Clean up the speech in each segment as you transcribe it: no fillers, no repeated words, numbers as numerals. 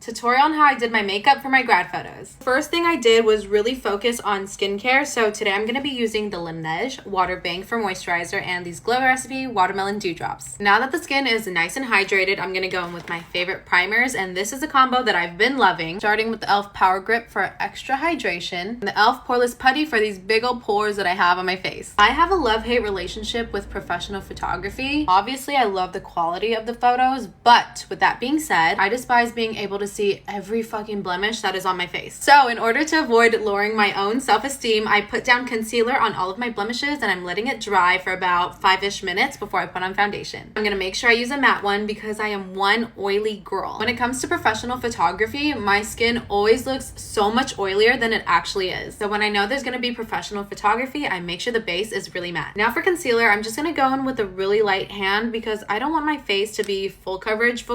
tutorial on how I did my makeup for my grad photos. First thing I did was really focus on skincare. So today I'm going to be using the Laneige Water Bank for moisturizer and these Glow Recipe Watermelon Dewdrops. Now that the skin is nice and hydrated, I'm going to go in with my favorite primers, and this is a combo that I've been loving. Starting with the e.l.f. Power Grip for extra hydration, and the e.l.f. Poreless Putty for these big old pores that I have on my face. I have a love-hate relationship with professional photography. Obviously, I love the quality of the photos, but with that being said, I despise being able to see every fucking blemish that is on my face. So in order to avoid lowering my own self-esteem, I put down concealer on all of my blemishes and I'm letting it dry for about 5-ish minutes before I put on foundation. I'm gonna make sure I use a matte one because I am one oily girl. When it comes to professional photography, my skin always looks so much oilier than it actually is. So when I know there's gonna be professional photography, I make sure the base is really matte. Now for concealer, I'm just gonna go in with a really light hand because I don't want my face to be full coverage.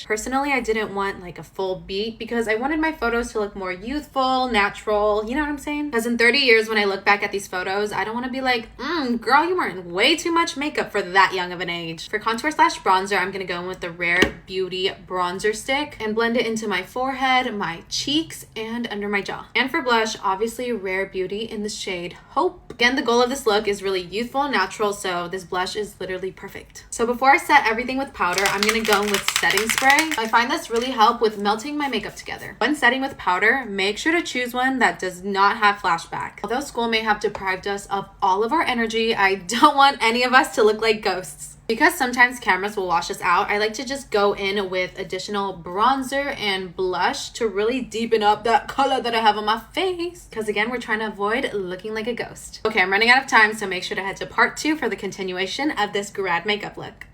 Personally, I didn't want like a full beat because I wanted my photos to look more youthful, natural, you know what I'm saying? Because in 30 years, when I look back at these photos, I don't want to be like, girl, you wearing way too much makeup for that young of an age. For contour / bronzer, I'm going to go in with the Rare Beauty bronzer stick and blend it into my forehead, my cheeks, and under my jaw. And for blush, obviously Rare Beauty in the shade Hope. Again, the goal of this look is really youthful and natural, so this blush is literally perfect. So before I set everything with powder, I'm going to go in with setting spray. I find this really help with melting my makeup together. When setting with powder, make sure to choose one that does not have flashback. Although school may have deprived us of all of our energy, I don't want any of us to look like ghosts. Because sometimes cameras will wash us out, I like to just go in with additional bronzer and blush to really deepen up that color that I have on my face. Because again, we're trying to avoid looking like a ghost. Okay, I'm running out of time, so make sure to head to part 2 for the continuation of this grad makeup look.